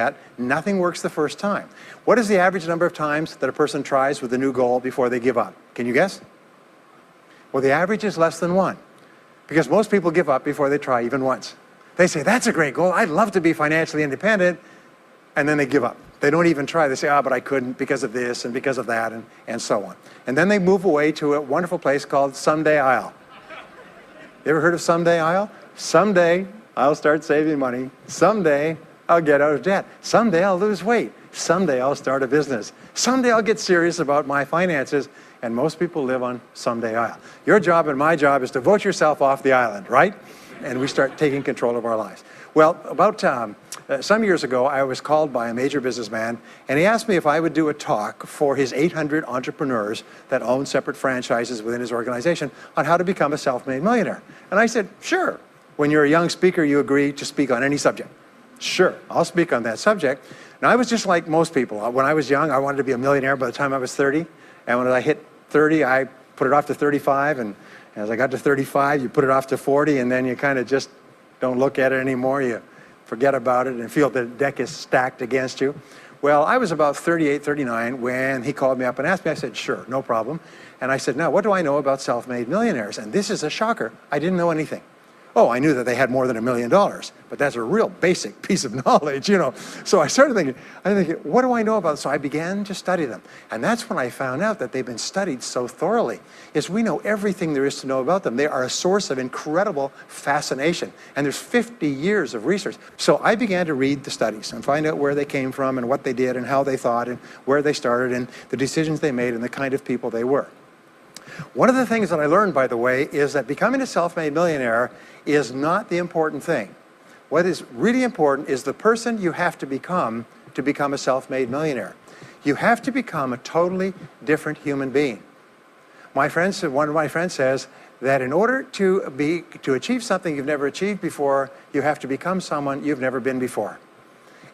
that, nothing works the first time. What is the average number of times that a person tries with a new goal before they give up? Can you guess? Well, the average is less than 1, because most people give up before they try even once. They say, that's a great goal, I'd love to be financially independent, and then they give up. They don't even try. They say, but I couldn't because of this and because of that, and so on. And then they move away to a wonderful place called Someday I'll. You ever heard of Someday I'll? Someday I'll start saving money. Someday I'll get out of debt. Someday I'll lose weight. Someday I'll start a business. Someday I'll get serious about my finances. And most people live on Someday I'll. Your job and my job is to vote yourself off the island, right? And we start taking control of our lives. Well, about some years ago, I was called by a major businessman, and he asked me if I would do a talk for his 800 entrepreneurs that own separate franchises within his organization on how to become a self-made millionaire. And I said, sure. When you're a young speaker, you agree to speak on any subject. Sure, I'll speak on that subject. Now, I was just like most people. When I was young, I wanted to be a millionaire by the time I was 30. And when I hit 30, I put it off to 35. And as I got to 35, you put it off to 40. And then you kind of just don't look at it anymore. You forget about it and feel the deck is stacked against you. Well, I was about 38, 39 when he called me up and asked me. I said, sure, no problem. And I said, now, what do I know about self-made millionaires? And this is a shocker. I didn't know anything. Oh, I knew that they had more than $1 million, but that's a real basic piece of knowledge, you know. So I started thinking, what do I know about it? So I began to study them. And that's when I found out that they've been studied so thoroughly, is we know everything there is to know about them. They are a source of incredible fascination. And there's 50 years of research. So I began to read the studies and find out where they came from and what they did and how they thought and where they started and the decisions they made and the kind of people they were. One of the things that I learned, by the way, is that becoming a self-made millionaire is not the important thing. What is really important is the person you have to become a self-made millionaire. You have to become a totally different human being. One of my friends says that in order to achieve something you've never achieved before, you have to become someone you've never been before.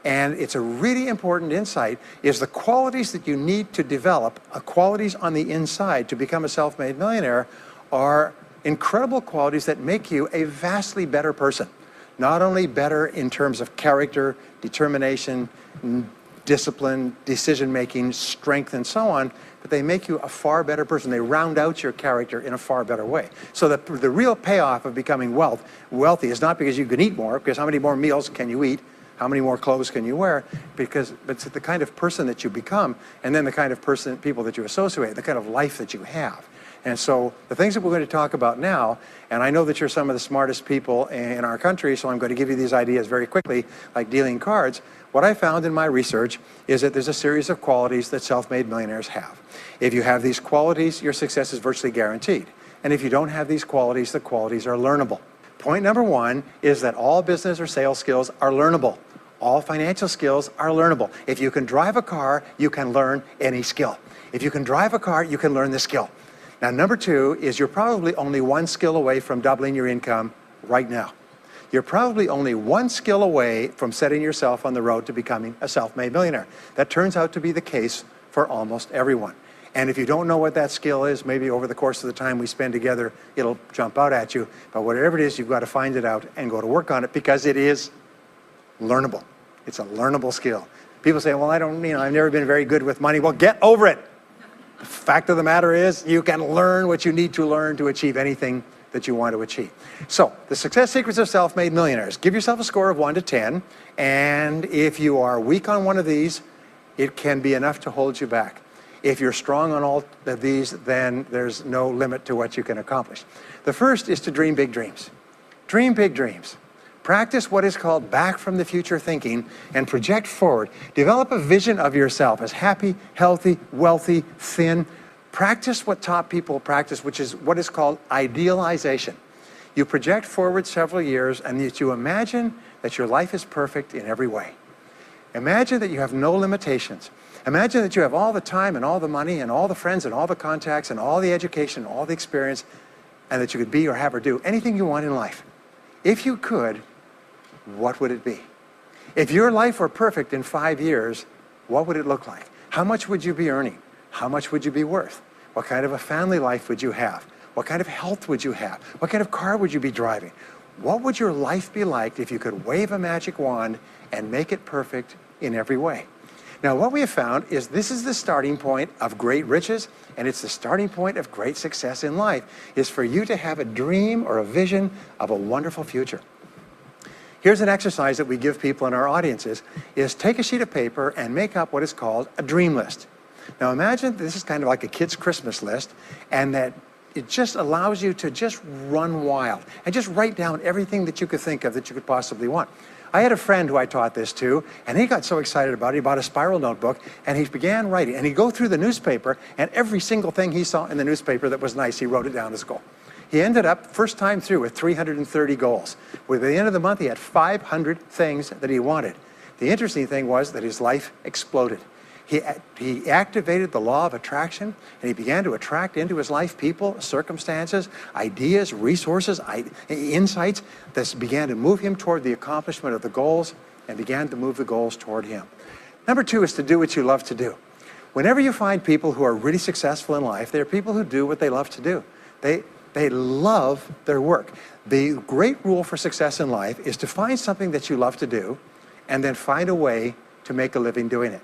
And it's a really important insight, is the qualities that you need to develop, qualities on the inside to become a self-made millionaire, are incredible qualities that make you a vastly better person. Not only better in terms of character, determination, discipline, decision-making, strength, and so on, but they make you a far better person. They round out your character in a far better way. So the real payoff of becoming wealthy is not because you can eat more, because how many more meals can you eat? How many more clothes can you wear? But it's the kind of person that you become, and then the kind of people that you associate, the kind of life that you have. And so the things that we're going to talk about now, and I know that you're some of the smartest people in our country, so I'm going to give you these ideas very quickly, like dealing cards. What I found in my research is that there's a series of qualities that self-made millionaires have. If you have these qualities, your success is virtually guaranteed. And if you don't have these qualities, the qualities are learnable. Point number one is that all business or sales skills are learnable. All financial skills are learnable. If you can drive a car, you can learn any skill. If you can drive a car, you can learn the skill. Now, number two is you're probably only one skill away from doubling your income right now. You're probably only one skill away from setting yourself on the road to becoming a self-made millionaire. That turns out to be the case for almost everyone. And if you don't know what that skill is, maybe over the course of the time we spend together, it'll jump out at you. But whatever it is, you've got to find it out and go to work on it, because it is learnable. It's a learnable skill. People say, well, I've never been very good with money. Well, get over it. The fact of the matter is, you can learn what you need to learn to achieve anything that you want to achieve. So, the success secrets of self-made millionaires. Give yourself a score of 1 to 10, and if you are weak on one of these, it can be enough to hold you back. If you're strong on all of these, then there's no limit to what you can accomplish. The first is to dream big dreams. Dream big dreams. Practice what is called back from the future thinking and project forward. Develop a vision of yourself as happy, healthy, wealthy, thin. Practice what top people practice, which is what is called idealization. You project forward several years and you imagine that your life is perfect in every way. Imagine that you have no limitations. Imagine that you have all the time and all the money and all the friends and all the contacts and all the education and all the experience, and that you could be or have or do anything you want in life. If you could, what would it be? If your life were perfect in 5 years, what would it look like? How much would you be earning? How much would you be worth? What kind of a family life would you have? What kind of health would you have? What kind of car would you be driving? What would your life be like if you could wave a magic wand and make it perfect in every way. Now, what we have found is this is the starting point of great riches, and it's the starting point of great success in life, is for you to have a dream or a vision of a wonderful future. Here's an exercise that we give people in our audiences, is take a sheet of paper and make up what is called a dream list. Now imagine this is kind of like a kid's Christmas list, and that it just allows you to just run wild and just write down everything that you could think of that you could possibly want. I had a friend who I taught this to, and he got so excited about it, he bought a spiral notebook, and he began writing. And he'd go through the newspaper, and every single thing he saw in the newspaper that was nice, he wrote it down as a goal. He ended up, first time through, with 330 goals. By the end of the month, he had 500 things that he wanted. The interesting thing was that his life exploded. He activated the law of attraction, and he began to attract into his life people, circumstances, ideas, resources, insights that began to move him toward the accomplishment of the goals and began to move the goals toward him. Number two is to do what you love to do. Whenever you find people who are really successful in life, they're people who do what they love to do. They love their work. The great rule for success in life is to find something that you love to do and then find a way to make a living doing it.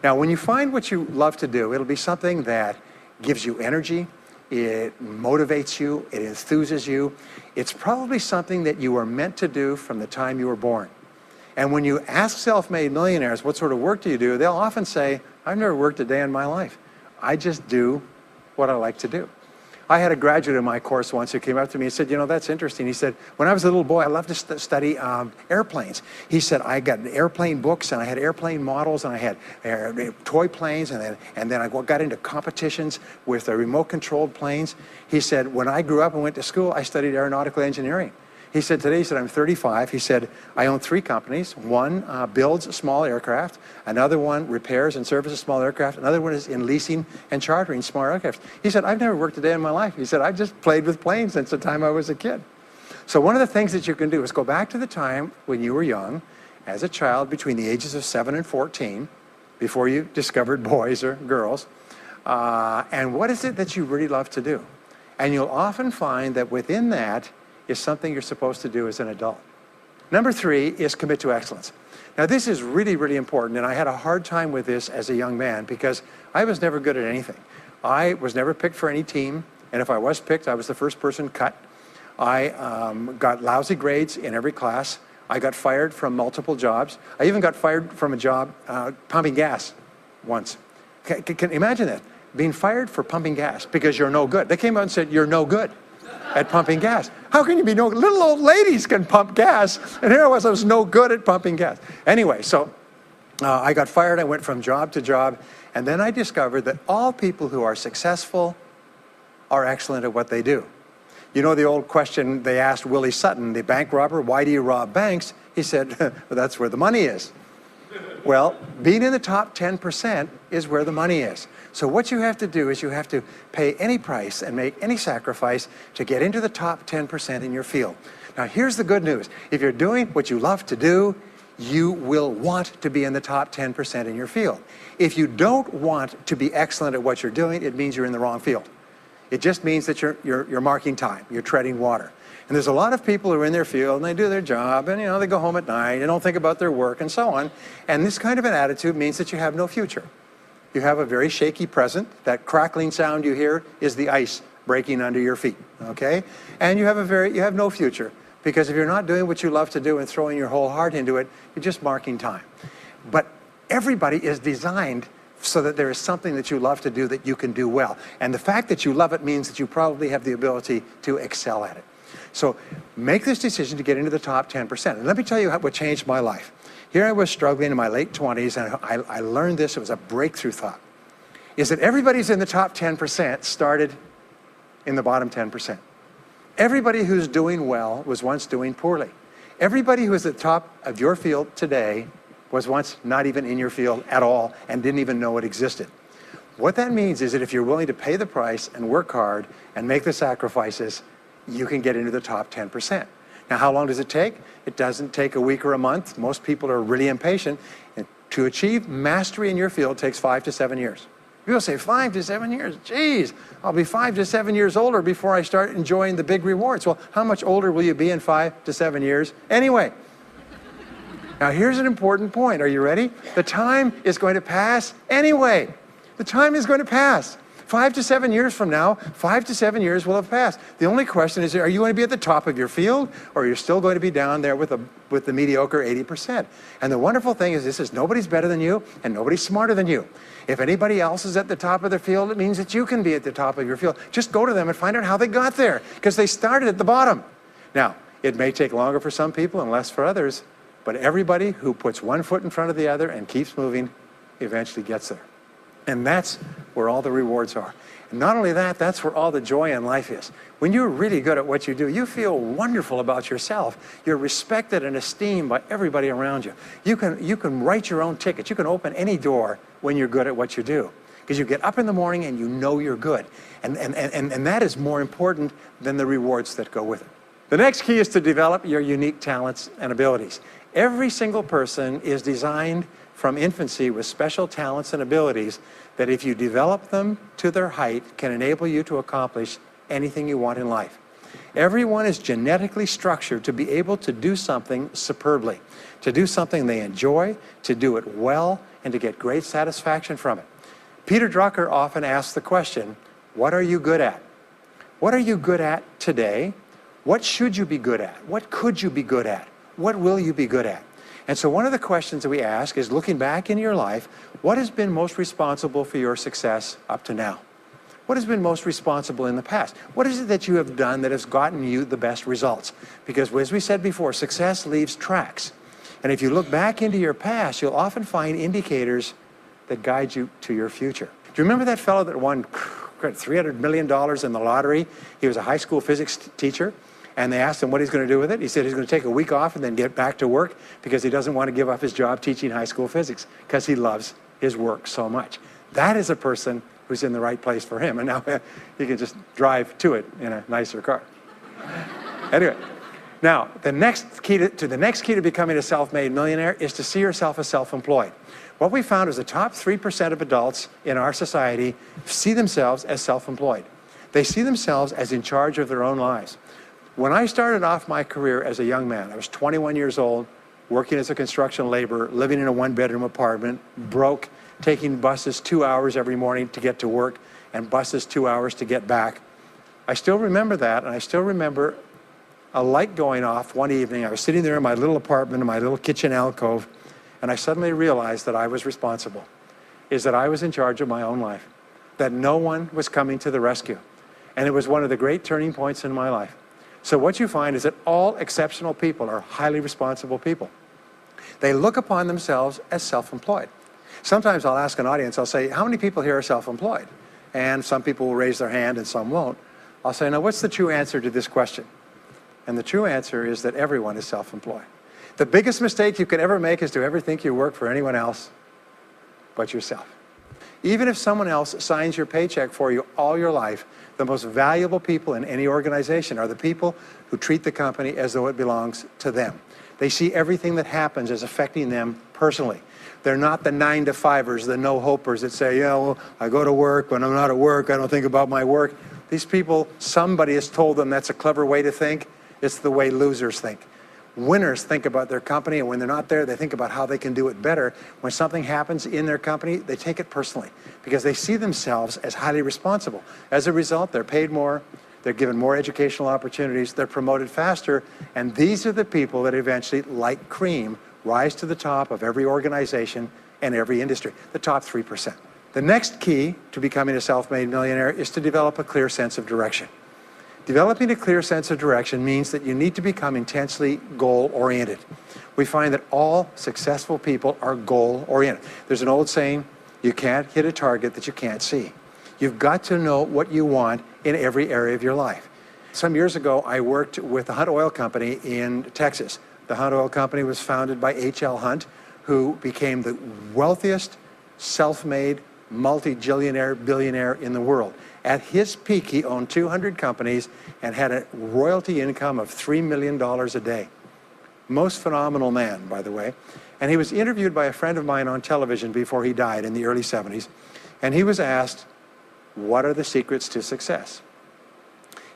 Now, when you find what you love to do, it'll be something that gives you energy, it motivates you, it enthuses you. It's probably something that you were meant to do from the time you were born. And when you ask self-made millionaires, what sort of work do you do? They'll often say, I've never worked a day in my life. I just do what I like to do. I had a graduate in my course once who came up to me and said, you know, that's interesting. He said, when I was a little boy, I loved to study airplanes. He said, I got airplane books, and I had airplane models, and I had toy planes, and then I got into competitions with remote-controlled planes. He said, when I grew up and went to school, I studied aeronautical engineering. He said, today, he said, I'm 35. He said, I own 3 companies. One builds small aircraft. Another one repairs and services small aircraft. Another one is in leasing and chartering small aircraft. He said, I've never worked a day in my life. He said, I've just played with planes since the time I was a kid. So one of the things that you can do is go back to the time when you were young, as a child between the ages of 7 and 14, before you discovered boys or girls, and what is it that you really love to do? And you'll often find that within that is something you're supposed to do as an adult. Number 3 is commit to excellence. Now this is really, really important, and I had a hard time with this as a young man because I was never good at anything. I was never picked for any team, and if I was picked, I was the first person cut. I got lousy grades in every class. I got fired from multiple jobs. I even got fired from a job pumping gas once. Can you imagine that? Being fired for pumping gas because you're no good. They came out and said, you're no good at pumping gas. How can you be no good? Little old ladies can pump gas, and here I was no good at pumping gas. Anyway, so I got fired. I went from job to job, and then I discovered that all people who are successful are excellent at what they do. You know the old question they asked Willie Sutton, the bank robber, why do you rob banks? He said, well, that's where the money is. Well, being in the top 10% is where the money is. So what you have to do is you have to pay any price and make any sacrifice to get into the top 10% in your field. Now here's the good news. If you're doing what you love to do, you will want to be in the top 10% in your field. If you don't want to be excellent at what you're doing, it means you're in the wrong field. It just means that you're marking time, you're treading water. And there's a lot of people who are in their field and they do their job and, you know, they go home at night, they don't think about their work and so on. And this kind of an attitude means that you have no future. You have a very shaky present. That crackling sound you hear is the ice breaking under your feet, okay? And you have no future, because if you're not doing what you love to do and throwing your whole heart into it, you're just marking time. But everybody is designed so that there is something that you love to do that you can do well. And the fact that you love it means that you probably have the ability to excel at it. So make this decision to get into the top 10%. And let me tell you what changed my life. Here I was struggling in my late 20s, and I learned this. It was a breakthrough thought. Is that everybody's in the top 10% started in the bottom 10%. Everybody who's doing well was once doing poorly. Everybody who is at the top of your field today was once not even in your field at all and didn't even know it existed. What that means is that if you're willing to pay the price and work hard and make the sacrifices, you can get into the top 10%. Now, how long does it take? It doesn't take a week or a month. Most people are really impatient. And to achieve mastery in your field takes 5 to 7 years. People say, 5 to 7 years? Geez, I'll be 5 to 7 years older before I start enjoying the big rewards. Well, how much older will you be in 5 to 7 years anyway? Now here's an important point. Are you ready? The time is going to pass anyway. The time is going to pass. 5 to 7 years from now, 5 to 7 years will have passed. The only question is, are you going to be at the top of your field, or are you still going to be down there with the mediocre 80%? And the wonderful thing is this is nobody's better than you, and nobody's smarter than you. If anybody else is at the top of their field, it means that you can be at the top of your field. Just go to them and find out how they got there, because they started at the bottom. Now, it may take longer for some people and less for others, but everybody who puts one foot in front of the other and keeps moving eventually gets there. And that's where all the rewards are. And not only that, that's where all the joy in life is. When you're really good at what you do, you feel wonderful about yourself. You're respected and esteemed by everybody around you. You can write your own tickets. You can open any door when you're good at what you do. Because you get up in the morning and you know you're good. And that is more important than the rewards that go with it. The next key is to develop your unique talents and abilities. Every single person is designed from infancy with special talents and abilities that if you develop them to their height can enable you to accomplish anything you want in life. Everyone is genetically structured to be able to do something superbly, to do something they enjoy, to do it well, and to get great satisfaction from it. Peter Drucker often asks the question, what are you good at? What are you good at today? What should you be good at? What could you be good at? What will you be good at? And so one of the questions that we ask is, looking back in your life, what has been most responsible for your success up to now? What has been most responsible in the past? What is it that you have done that has gotten you the best results? Because as we said before, success leaves tracks. And if you look back into your past, you'll often find indicators that guide you to your future. Do you remember that fellow that won $300 million in the lottery? He was a high school physics teacher. And they asked him what he's going to do with it. He said he's going to take a week off and then get back to work because he doesn't want to give up his job teaching high school physics because he loves his work so much. That is a person who's in the right place for him. And now he can just drive to it in a nicer car. Anyway, now the next key to becoming a self-made millionaire is to see yourself as self-employed. What we found is the top 3% of adults in our society see themselves as self-employed. They see themselves as in charge of their own lives. When I started off my career as a young man, I was 21 years old, working as a construction laborer, living in a one-bedroom apartment, broke, taking buses 2 hours every morning to get to work, and buses 2 hours to get back. I still remember that, and I still remember a light going off one evening. I was sitting there in my little apartment, in my little kitchen alcove, and I suddenly realized that I was responsible, that I was in charge of my own life, that no one was coming to the rescue. And it was one of the great turning points in my life. So what you find is that all exceptional people are highly responsible people. They look upon themselves as self-employed. Sometimes I'll ask an audience, I'll say, how many people here are self-employed? And some people will raise their hand and some won't. I'll say, now what's the true answer to this question? And the true answer is that everyone is self-employed. The biggest mistake you could ever make is to ever think you work for anyone else but yourself. Even if someone else signs your paycheck for you all your life, the most valuable people in any organization are the people who treat the company as though it belongs to them. They see everything that happens as affecting them personally. They're not the 9-to-5ers, the no-hopers that say, yeah, well, I go to work. When I'm not at work, I don't think about my work. These people, somebody has told them that's a clever way to think. It's the way losers think. Winners think about their company, and when they're not there, they think about how they can do it better. When something happens in their company, they take it personally because they see themselves as highly responsible. As a result, they're paid more, they're given more educational opportunities, they're promoted faster, and these are the people that eventually, like cream, rise to the top of every organization and every industry, the top 3%. The next key to becoming a self-made millionaire is to develop a clear sense of direction. Developing a clear sense of direction means that you need to become intensely goal-oriented. We find that all successful people are goal-oriented. There's an old saying, you can't hit a target that you can't see. You've got to know what you want in every area of your life. Some years ago, I worked with the Hunt Oil Company in Texas. The Hunt Oil Company was founded by H.L. Hunt, who became the wealthiest, self-made, multi-billionaire in the world. At his peak, he owned 200 companies and had a royalty income of $3 million a day. Most phenomenal man, by the way. And he was interviewed by a friend of mine on television before he died in the early 70s. And he was asked, what are the secrets to success?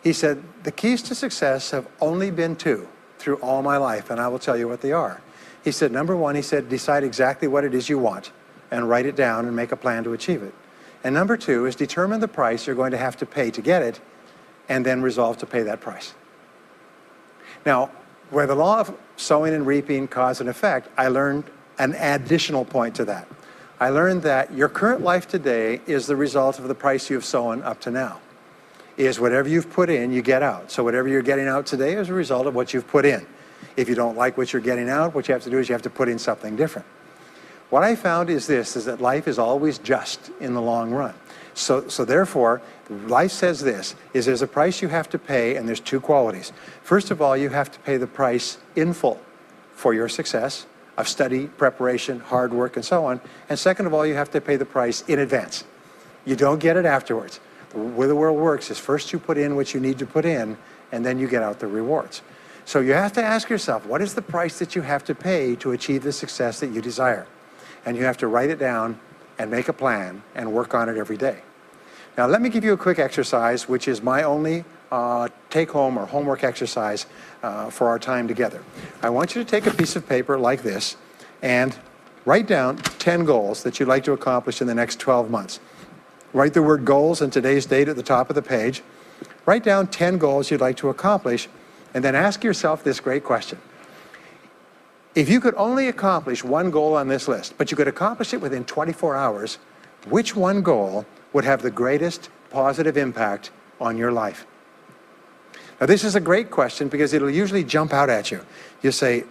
He said, the keys to success have only been two through all my life, and I will tell you what they are. He said, number one, he said, decide exactly what it is you want and write it down and make a plan to achieve it. And number two is determine the price you're going to have to pay to get it and then resolve to pay that price. Now, where the law of sowing and reaping cause and effect, I learned an additional point to that. I learned that your current life today is the result of the price you've sown up to now. Is whatever you've put in, you get out. So whatever you're getting out today is a result of what you've put in. If you don't like what you're getting out, what you have to do is you have to put in something different. What I found is this, is that life is always just in the long run. So therefore, life says this, is there's a price you have to pay, and there's two qualities. First of all, you have to pay the price in full for your success of study, preparation, hard work, and so on. And second of all, you have to pay the price in advance. You don't get it afterwards. The way the world works is first you put in what you need to put in, and then you get out the rewards. So you have to ask yourself, what is the price that you have to pay to achieve the success that you desire? And you have to write it down and make a plan and work on it every day. Now let me give you a quick exercise, which is my only take-home or homework exercise for our time together. I want you to take a piece of paper like this and write down 10 goals that you'd like to accomplish in the next 12 months. Write the word goals and today's date at the top of the page. Write down 10 goals you'd like to accomplish, and then ask yourself this great question. If you could only accomplish one goal on this list, but you could accomplish it within 24 hours, which one goal would have the greatest positive impact on your life? Now this is a great question because it'll usually jump out at you. You say,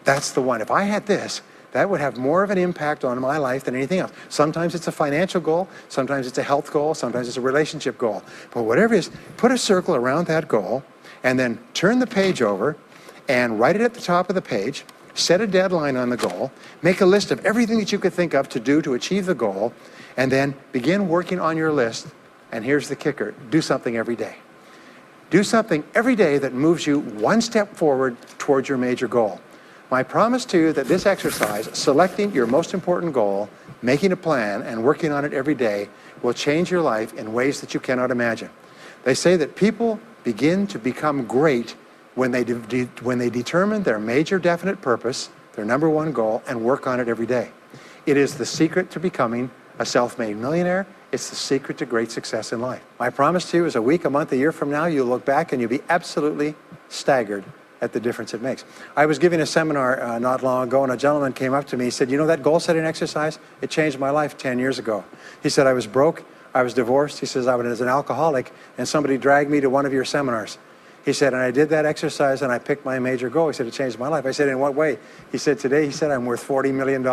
that's the one. If I had this, that would have more of an impact on my life than anything else. Sometimes it's a financial goal, sometimes it's a health goal, sometimes it's a relationship goal. But whatever it is, put a circle around that goal and then turn the page over and write it at the top of the page, set a deadline on the goal, make a list of everything that you could think of to do to achieve the goal, and then begin working on your list. And here's the kicker, do something every day. Do something every day that moves you one step forward towards your major goal. My promise to you that this exercise, selecting your most important goal, making a plan, and working on it every day, will change your life in ways that you cannot imagine. They say that people begin to become great when they determine their major definite purpose, their number one goal, and work on it every day. It is the secret to becoming a self-made millionaire. It's the secret to great success in life. My promise to you is a week, a month, a year from now, you'll look back and you'll be absolutely staggered at the difference it makes. I was giving a seminar not long ago, and a gentleman came up to me. He said, you know that goal-setting exercise? It changed my life 10 years ago. He said, I was broke, I was divorced. He says, I was an alcoholic, and somebody dragged me to one of your seminars. He said, and I did that exercise, and I picked my major goal. He said, it changed my life. I said, in what way? He said, today, he said, I'm worth $40 million.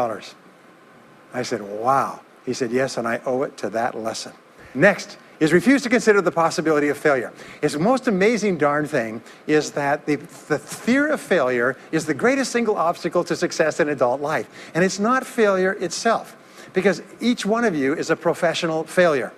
I said, wow. He said, yes, and I owe it to that lesson. Next is refuse to consider the possibility of failure. It's the most amazing darn thing is that the fear of failure is the greatest single obstacle to success in adult life. And it's not failure itself, because each one of you is a professional failure.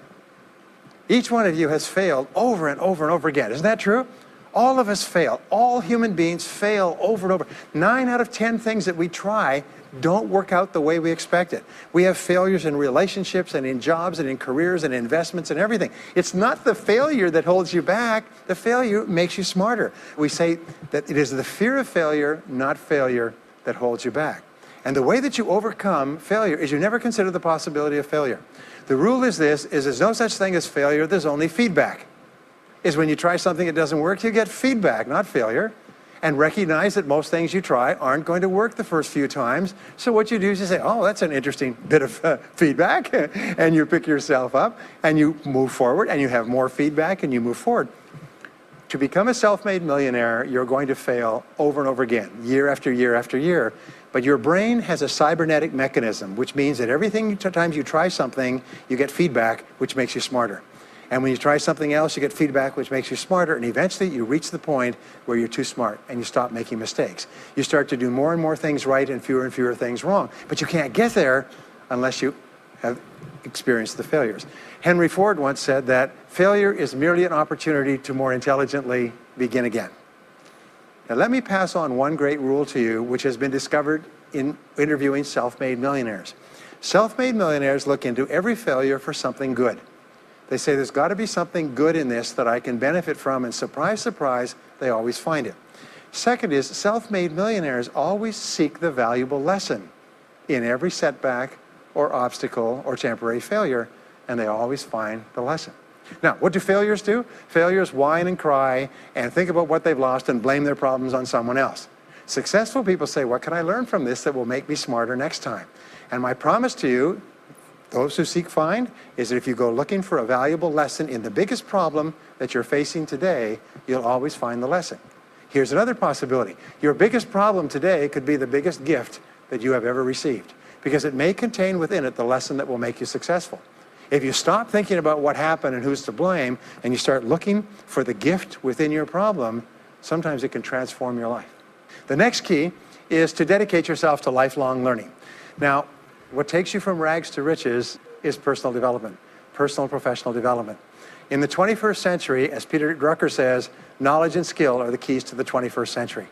Each one of you has failed over and over and over again. Isn't that true? All of us fail. All human beings fail over and over. 9 out of 10 things that we try don't work out the way we expected. We have failures in relationships and in jobs and in careers and investments and everything. It's not the failure that holds you back. The failure makes you smarter. We say that it is the fear of failure, not failure, that holds you back. And the way that you overcome failure is you never consider the possibility of failure. The rule is this, is there's no such thing as failure, there's only feedback. Is when you try something that doesn't work, you get feedback, not failure. And recognize that most things you try aren't going to work the first few times. So what you do is you say, oh, that's an interesting bit of feedback. And you pick yourself up and you move forward and you have more feedback and you move forward. To become a self-made millionaire, you're going to fail over and over again, year after year after year. But your brain has a cybernetic mechanism, which means that every time you try something, you get feedback, which makes you smarter. And when you try something else, you get feedback, which makes you smarter. And eventually, you reach the point where you're too smart and you stop making mistakes. You start to do more and more things right and fewer things wrong. But you can't get there unless you have experienced the failures. Henry Ford once said that failure is merely an opportunity to more intelligently begin again. Now, let me pass on one great rule to you, which has been discovered in interviewing self-made millionaires. Self-made millionaires look into every failure for something good. They say, there's got to be something good in this that I can benefit from, and surprise, surprise, they always find it. Second is self-made millionaires always seek the valuable lesson in every setback or obstacle or temporary failure, and they always find the lesson. Now, what do failures do? Failures whine and cry and think about what they've lost and blame their problems on someone else. Successful people say, what can I learn from this that will make me smarter next time? And my promise to you, those who seek find, is that if you go looking for a valuable lesson in the biggest problem that you're facing today, you'll always find the lesson. Here's another possibility. Your biggest problem today could be the biggest gift that you have ever received, because it may contain within it the lesson that will make you successful. If you stop thinking about what happened and who's to blame, and you start looking for the gift within your problem, sometimes it can transform your life. The next key is to dedicate yourself to lifelong learning. Now, what takes you from rags to riches is personal development, personal and professional development. In the 21st century, as Peter Drucker says, knowledge and skill are the keys to the 21st century.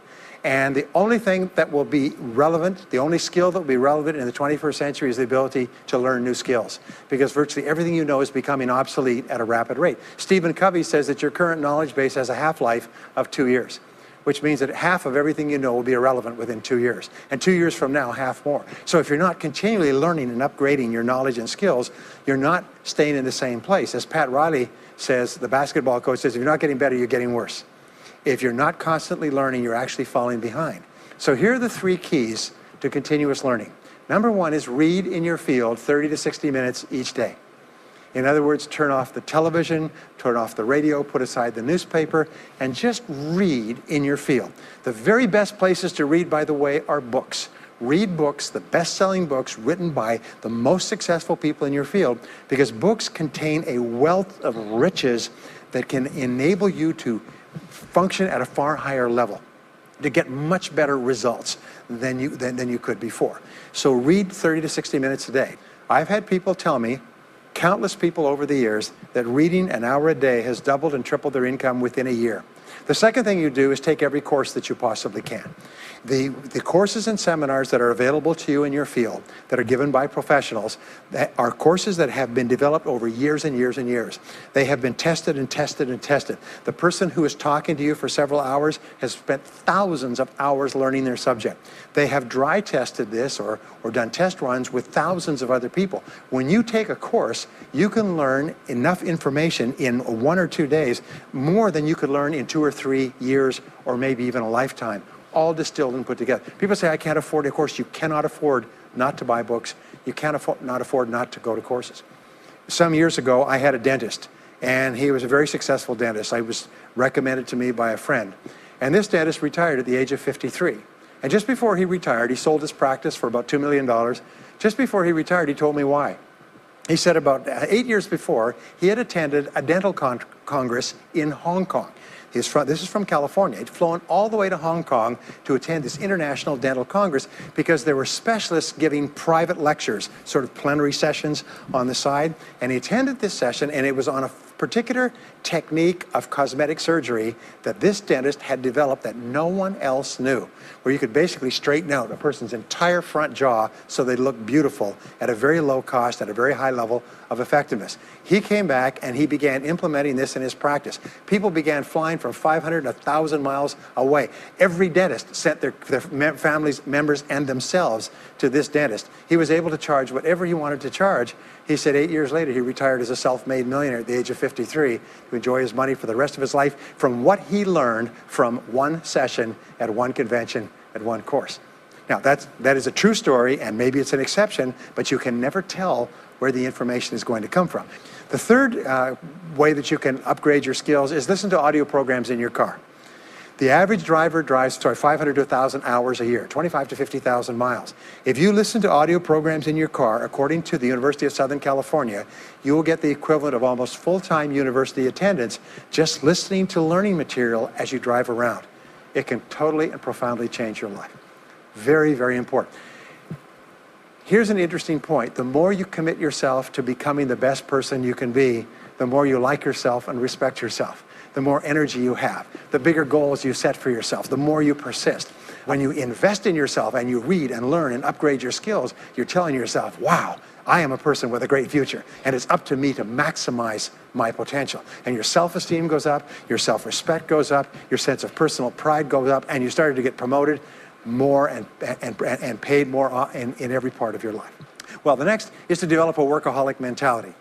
And the only thing that will be relevant, the only skill that will be relevant in the 21st century is the ability to learn new skills, because virtually everything you know is becoming obsolete at a rapid rate. Stephen Covey says that your current knowledge base has a half-life of 2 years, which means that half of everything you know will be irrelevant within 2 years. And 2 years from now, half more. So if you're not continually learning and upgrading your knowledge and skills, you're not staying in the same place. As Pat Riley says, the basketball coach says, if you're not getting better, you're getting worse. If you're not constantly learning, you're actually falling behind. So here are the 3 keys to continuous learning. Number 1 is read in your field 30 to 60 minutes each day. In other words, turn off the television, turn off the radio, put aside the newspaper, and just read in your field. The very best places to read, by the way, are books. Read books, the best-selling books written by the most successful people in your field, because books contain a wealth of riches that can enable you to function at a far higher level, to get much better results than you could before. So read 30 to 60 minutes a day. I've had people tell me, countless people over the years, that reading an hour a day has doubled and tripled their income within a year. The second thing you do is take every course that you possibly can. The courses and seminars that are available to you in your field, that are given by professionals, that are courses that have been developed over years and years and years. They have been tested and tested and tested. The person who is talking to you for several hours has spent thousands of hours learning their subject. They have dry tested this or done test runs with thousands of other people. When you take a course, you can learn enough information in 1 or 2 days, more than you could learn in 2 or 3 years or maybe even a lifetime, all distilled and put together. People say, I can't afford a course. You cannot afford not to buy books. You can't afford not to go to courses. Some years ago, I had a dentist, and he was a very successful dentist. I was recommended to me by a friend. And this dentist retired at the age of 53. And just before he retired, he sold his practice for about $2 million. Just before he retired, he told me why. He said about 8 years before, he had attended a dental congress in Hong Kong. This is from California. He'd flown all the way to Hong Kong to attend this international dental congress because there were specialists giving private lectures, sort of plenary sessions on the side. And he attended this session, and it was on a particular technique of cosmetic surgery that this dentist had developed that no one else knew, where you could basically straighten out a person's entire front jaw so they look beautiful at a very low cost, at a very high level of effectiveness. He came back and he began implementing this in his practice. People began flying from 500 to 1,000 miles away. Every dentist sent their families, members, and themselves to this dentist. He was able to charge whatever he wanted to charge. He said 8 years later, he retired as a self-made millionaire at the age of 53 to enjoy his money for the rest of his life from what he learned from one session at one convention at one course. Now, that is a true story, and maybe it's an exception, but you can never tell where the information is going to come from. The third way that you can upgrade your skills is listen to audio programs in your car. The average driver drives 500 to 1,000 hours a year, 25 to 50,000 miles. If you listen to audio programs in your car, according to the University of Southern California, you will get the equivalent of almost full-time university attendance just listening to learning material as you drive around. It can totally and profoundly change your life. Very, very important. Here's an interesting point. The more you commit yourself to becoming the best person you can be, the more you like yourself and respect yourself. The more energy you have, the bigger goals you set for yourself, the more you persist. When you invest in yourself and you read and learn and upgrade your skills, you're telling yourself, wow, I am a person with a great future, and it's up to me to maximize my potential. And your self-esteem goes up, your self-respect goes up, your sense of personal pride goes up, and you started to get promoted more and paid more in every part of your life. Well, the next is to develop a workaholic mentality.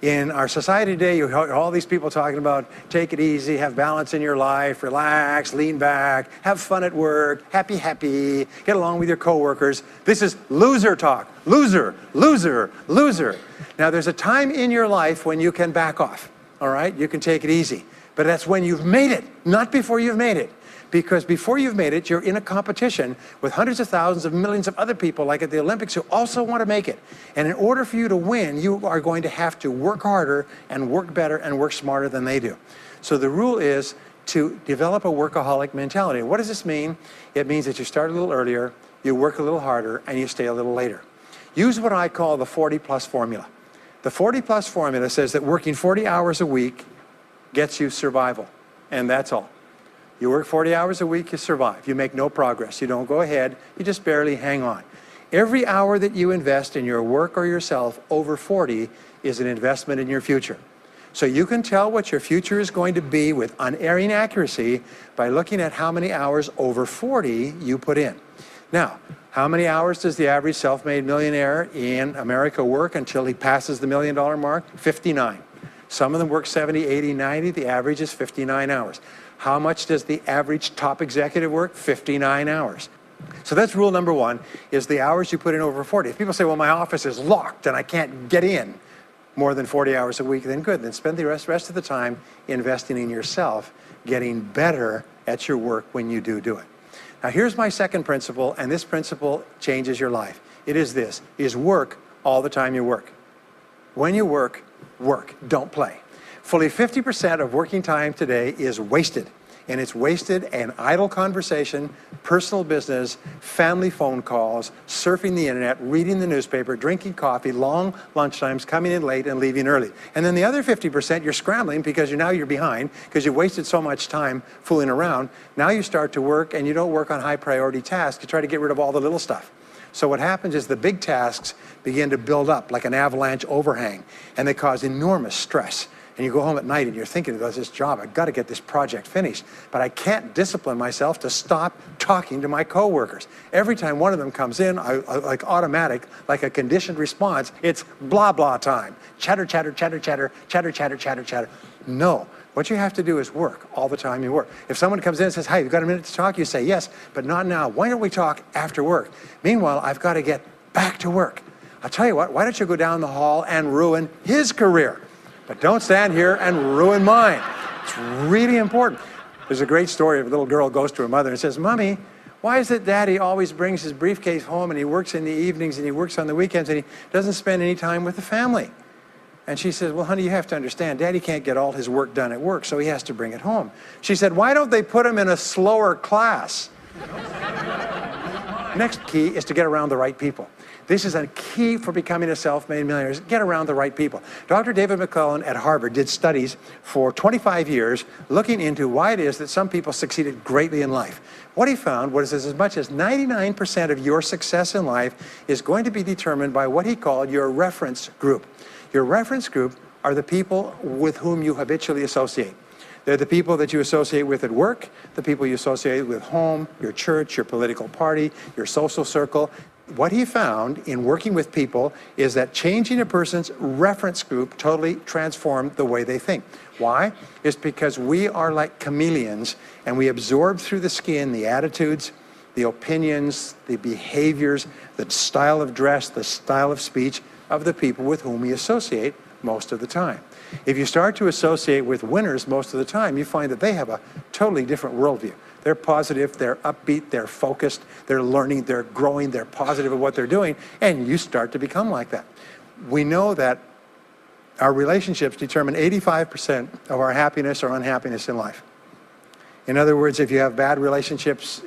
In our society today, you hear all these people talking about take it easy, have balance in your life, relax, lean back, have fun at work, happy, get along with your coworkers. This is loser talk. Loser, loser, loser. Now, there's a time in your life when you can back off, all right? You can take it easy. But that's when you've made it, not before you've made it. Because before you've made it, you're in a competition with hundreds of thousands of millions of other people, like at the Olympics, who also want to make it. And in order for you to win, you are going to have to work harder and work better and work smarter than they do. So the rule is to develop a workaholic mentality. What does this mean? It means that you start a little earlier, you work a little harder, and you stay a little later. Use what I call the 40-plus formula. The 40-plus formula says that working 40 hours a week gets you survival, and that's all. You work 40 hours a week, you survive. You make no progress. You don't go ahead. You just barely hang on. Every hour that you invest in your work or yourself over 40 is an investment in your future. So you can tell what your future is going to be with unerring accuracy by looking at how many hours over 40 you put in. Now, how many hours does the average self-made millionaire in America work until he passes the $1 million mark? 59. Some of them work 70, 80, 90. The average is 59 hours. How much does the average top executive work? 59 hours. So that's rule number one, is the hours you put in over 40. If people say, well, my office is locked and I can't get in more than 40 hours a week, then good. Then spend the rest of the time investing in yourself, getting better at your work when you do it. Now, here's my second principle, and this principle changes your life. It is this, is work all the time you work. When you work, work, don't play. Fully 50% of working time today is wasted. And it's wasted in idle conversation, personal business, family phone calls, surfing the internet, reading the newspaper, drinking coffee, long lunchtimes, coming in late and leaving early. And then the other 50%, you're scrambling because you're behind because you wasted so much time fooling around. Now you start to work and you don't work on high priority tasks. You try to get rid of all the little stuff. So what happens is the big tasks begin to build up like an avalanche overhang, and they cause enormous stress. And you go home at night and you're thinking about this job, I've got to get this project finished, but I can't discipline myself to stop talking to my coworkers. Every time one of them comes in, I like automatic, like a conditioned response, it's blah, blah time. Chatter, chatter, chatter, chatter, chatter, chatter, chatter, chatter. No, what you have to do is work all the time you work. If someone comes in and says, hey, you've got a minute to talk, you say, yes, but not now. Why don't we talk after work? Meanwhile, I've got to get back to work. I'll tell you what, why don't you go down the hall and ruin his career? But don't stand here and ruin mine. It's really important. There's a great story of a little girl goes to her mother and says, Mommy, why is it Daddy always brings his briefcase home and he works in the evenings and he works on the weekends and he doesn't spend any time with the family? And she says, well, honey, you have to understand, Daddy can't get all his work done at work, so he has to bring it home. She said, why don't they put him in a slower class? Next key is to get around the right people. This is a key for becoming a self-made millionaire, is get around the right people. Dr. David McClellan at Harvard did studies for 25 years looking into why it is that some people succeeded greatly in life. What he found was as much as 99% of your success in life is going to be determined by what he called your reference group. Your reference group are the people with whom you habitually associate. They're the people that you associate with at work, the people you associate with home, your church, your political party, your social circle. What he found in working with people is that changing a person's reference group totally transformed the way they think. Why? It's because we are like chameleons and we absorb through the skin the attitudes, the opinions, the behaviors, the style of dress, the style of speech of the people with whom we associate most of the time. If you start to associate with winners most of the time, you find that they have a totally different worldview. They're positive, they're upbeat, they're focused, they're learning, they're growing, they're positive at what they're doing, and you start to become like that. We know that our relationships determine 85% of our happiness or unhappiness in life. In other words, if you have bad relationships,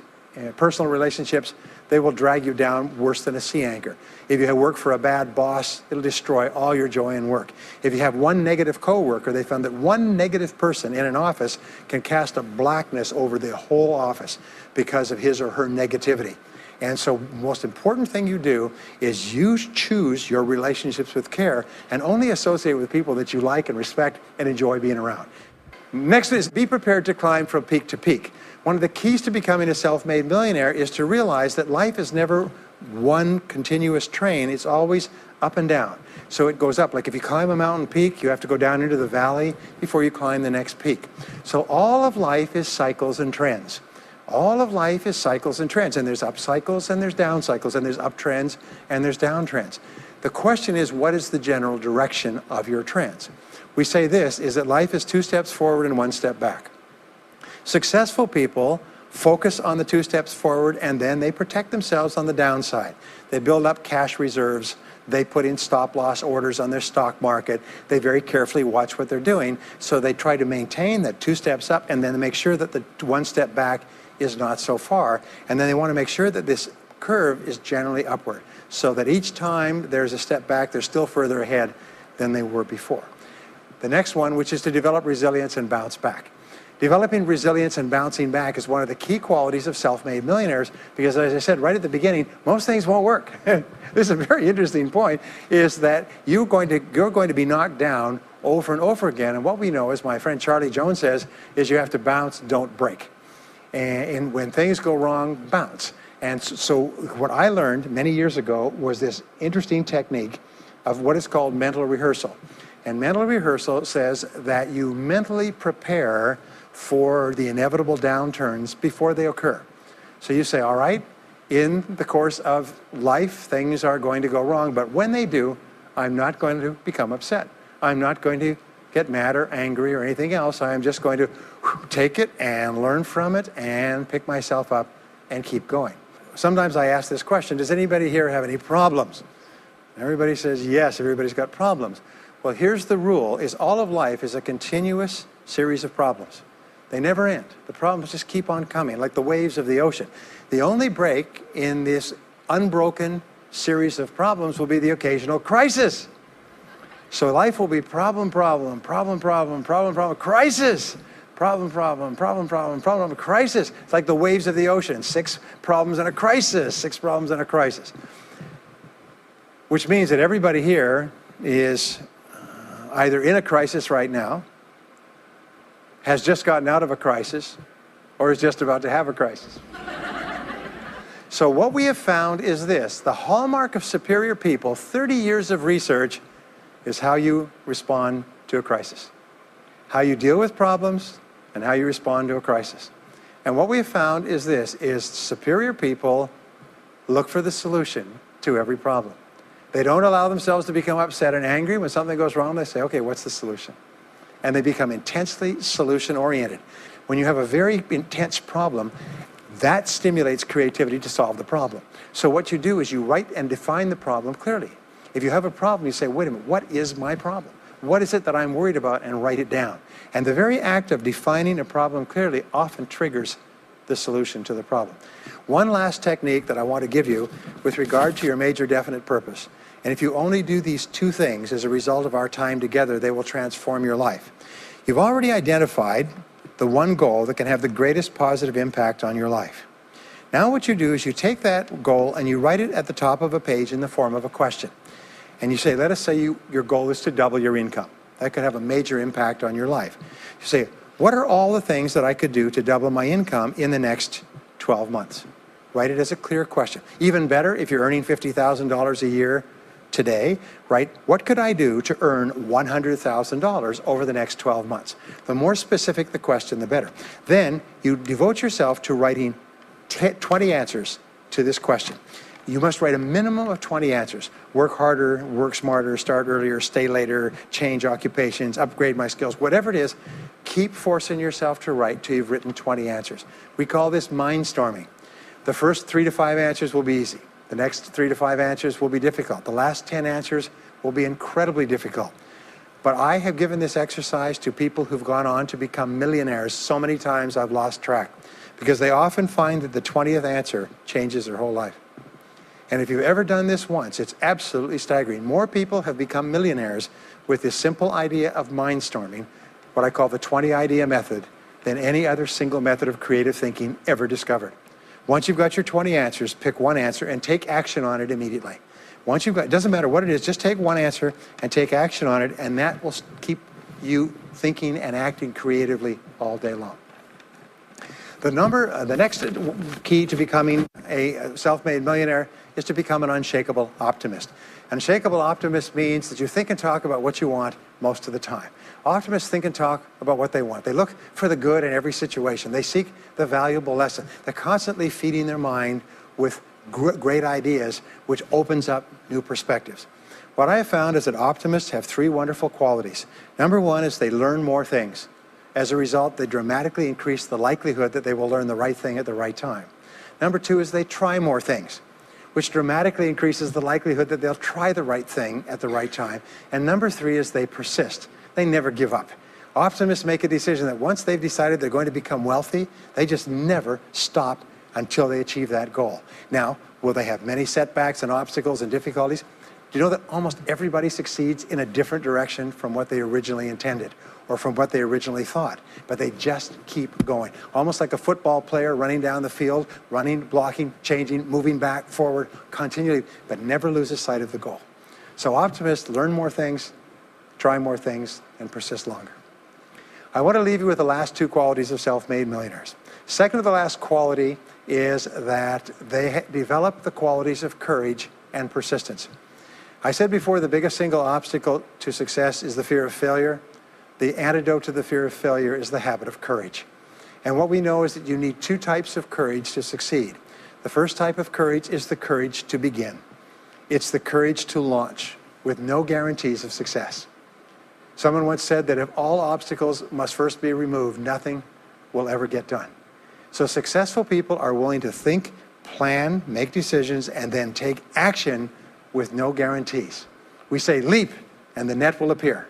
personal relationships, they will drag you down worse than a sea anchor. If you work for a bad boss, it'll destroy all your joy in work. If you have one negative coworker, they found that one negative person in an office can cast a blackness over the whole office because of his or her negativity. And so the most important thing you do is you choose your relationships with care and only associate with people that you like and respect and enjoy being around. Next is be prepared to climb from peak to peak. One of the keys to becoming a self-made millionaire is to realize that life is never one continuous train. It's always up and down. So it goes up. Like if you climb a mountain peak, you have to go down into the valley before you climb the next peak. So all of life is cycles and trends. All of life is cycles and trends. And there's up cycles and there's down cycles and there's up trends and there's down trends. The question is, what is the general direction of your trends? We say this, is that life is 2 steps forward and 1 step back. Successful people focus on the 2 steps forward and then they protect themselves on the downside. They build up cash reserves. They put in stop loss orders on their stock market. They very carefully watch what they're doing. So they try to maintain that 2 steps up and then make sure that the 1 step back is not so far. And then they want to make sure that this curve is generally upward so that each time there's a step back, they're still further ahead than they were before. The next one, which is to develop resilience and bounce back. Developing resilience and bouncing back is one of the key qualities of self-made millionaires because, as I said right at the beginning, most things won't work. This is a very interesting point, is that you're going to be knocked down over and over again. And what we know, as my friend Charlie Jones says, is you have to bounce, don't break. And when things go wrong, bounce. And so what I learned many years ago was this interesting technique of what is called mental rehearsal. And mental rehearsal says that you mentally prepare for the inevitable downturns before they occur. So you say, all right, in the course of life, things are going to go wrong, but when they do, I'm not going to become upset. I'm not going to get mad or angry or anything else. I am just going to take it and learn from it and pick myself up and keep going. Sometimes I ask this question, does anybody here have any problems? Everybody says yes, everybody's got problems. Well, here's the rule, is all of life is a continuous series of problems. They never end. The problems just keep on coming, like the waves of the ocean. The only break in this unbroken series of problems will be the occasional crisis. So life will be problem, problem, problem, problem, problem, problem, crisis. Problem, problem, problem, problem, problem, crisis. It's like the waves of the ocean. 6 problems and a crisis, 6 problems and a crisis. Which means that everybody here is either in a crisis right now, has just gotten out of a crisis, or is just about to have a crisis. So what we have found is this, the hallmark of superior people, 30 years of research, is how you respond to a crisis. How you deal with problems and how you respond to a crisis. And what we have found is this, is superior people look for the solution to every problem. They don't allow themselves to become upset and angry. When something goes wrong, they say, okay, what's the solution? And they become intensely solution-oriented. When you have a very intense problem, that stimulates creativity to solve the problem. So what you do is you write and define the problem clearly. If you have a problem, you say, wait a minute, what is my problem? What is it that I'm worried about? And write it down. And the very act of defining a problem clearly often triggers the solution to the problem. One last technique that I want to give you with regard to your major definite purpose. And if you only do these 2 things as a result of our time together, they will transform your life. You've already identified the one goal that can have the greatest positive impact on your life. Now what you do is you take that goal and you write it at the top of a page in the form of a question. And you say, let us say your goal is to double your income. That could have a major impact on your life. You say, what are all the things that I could do to double my income in the next 12 months? Write it as a clear question. Even better, if you're earning $50,000 a year today, right? What could I do to earn $100,000 over the next 12 months? The more specific the question, the better. Then you devote yourself to writing 20 answers to this question. You must write a minimum of 20 answers. Work harder, work smarter, start earlier, stay later, change occupations, upgrade my skills, whatever it is, keep forcing yourself to write till you've written 20 answers. We call this mindstorming. The first 3 to 5 answers will be easy. The next 3 to 5 answers will be difficult. The last 10 answers will be incredibly difficult. But I have given this exercise to people who've gone on to become millionaires so many times I've lost track, because they often find that the 20th answer changes their whole life. And if you've ever done this once, it's absolutely staggering. More people have become millionaires with this simple idea of mindstorming, what I call the 20 idea method, than any other single method of creative thinking ever discovered. Once you've got your 20 answers, pick one answer and take action on it immediately. Once you've got, it doesn't matter what it is, just take one answer and take action on it, and that will keep you thinking and acting creatively all day long. The next key to becoming a self-made millionaire is to become an unshakable optimist. An unshakable optimist means that you think and talk about what you want most of the time. Optimists think and talk about what they want. They look for the good in every situation. They seek the valuable lesson. They're constantly feeding their mind with great ideas, which opens up new perspectives. What I have found is that optimists have three wonderful qualities. Number one is they learn more things. As a result, they dramatically increase the likelihood that they will learn the right thing at the right time. Number two is they try more things, which dramatically increases the likelihood that they'll try the right thing at the right time. And number three is they persist. They never give up. Optimists make a decision that once they've decided they're going to become wealthy, they just never stop until they achieve that goal. Now, will they have many setbacks and obstacles and difficulties? Do you know that almost everybody succeeds in a different direction from what they originally intended or from what they originally thought? But they just keep going. Almost like a football player running down the field, running, blocking, changing, moving back, forward, continually, but never loses sight of the goal. So optimists learn more things, try more things, and persist longer. I want to leave you with the last two qualities of self-made millionaires. Second to the last quality is that they develop the qualities of courage and persistence. I said before, the biggest single obstacle to success is the fear of failure. The antidote to the fear of failure is the habit of courage. And what we know is that you need two types of courage to succeed. The first type of courage is the courage to begin. It's the courage to launch with no guarantees of success. Someone once said that if all obstacles must first be removed, nothing will ever get done. So successful people are willing to think, plan, make decisions, and then take action with no guarantees. We say leap and the net will appear.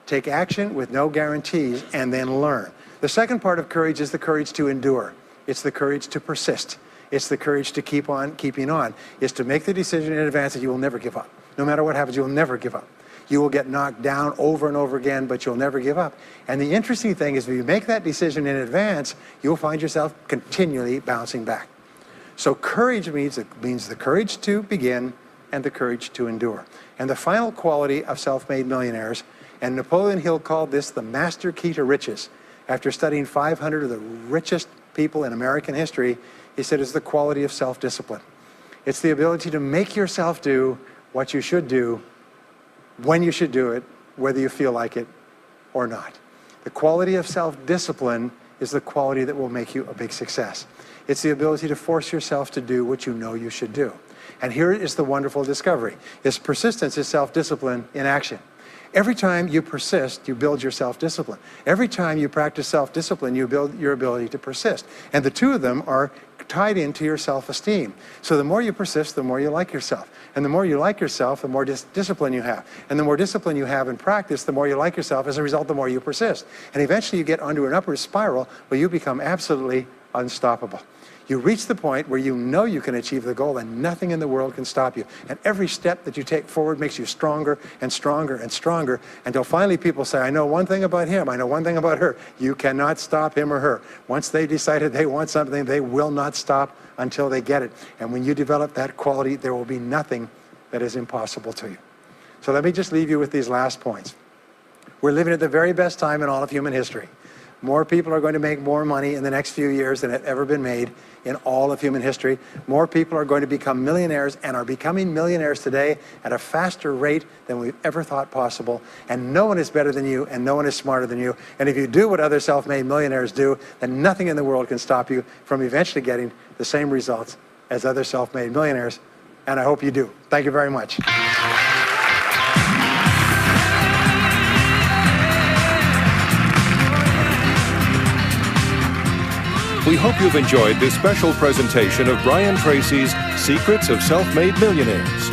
Take action with no guarantees and then learn. The second part of courage is the courage to endure. It's the courage to persist. It's the courage to keep on keeping on. It's to make the decision in advance that you will never give up. No matter what happens, you will never give up. You will get knocked down over and over again, but you'll never give up. And the interesting thing is if you make that decision in advance, you'll find yourself continually bouncing back. So courage means the courage to begin and the courage to endure. And the final quality of self-made millionaires, and Napoleon Hill called this the master key to riches. After studying 500 of the richest people in American history, he said it's the quality of self-discipline. It's the ability to make yourself do what you should do, when you should do it, whether you feel like it or not. The quality of self-discipline is the quality that will make you a big success. It's the ability to force yourself to do what you know you should do. And here is the wonderful discovery. Persistence is self-discipline in action. Every time you persist, you build your self-discipline. Every time you practice self-discipline, you build your ability to persist. And the two of them are tied into your self-esteem. So the more you persist, the more you like yourself. And the more you like yourself, the more discipline you have. And the more discipline you have in practice, the more you like yourself. As a result, the more you persist. And eventually you get onto an upward spiral where you become absolutely unstoppable. You reach the point where you know you can achieve the goal and nothing in the world can stop you. And every step that you take forward makes you stronger and stronger and stronger until finally people say, I know one thing about him, I know one thing about her. You cannot stop him or her. Once they decided they want something, they will not stop until they get it. And when you develop that quality, there will be nothing that is impossible to you. So let me just leave you with these last points. We're living at the very best time in all of human history. More people are going to make more money in the next few years than have ever been made in all of human history. More people are going to become millionaires and are becoming millionaires today at a faster rate than we've ever thought possible. And no one is better than you and no one is smarter than you. And if you do what other self-made millionaires do, then nothing in the world can stop you from eventually getting the same results as other self-made millionaires. And I hope you do. Thank you very much. We hope you've enjoyed this special presentation of Brian Tracy's Secrets of Self-Made Millionaires.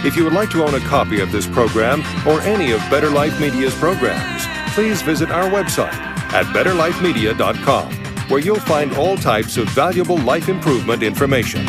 If you would like to own a copy of this program or any of Better Life Media's programs, please visit our website at betterlifemedia.com, where you'll find all types of valuable life improvement information.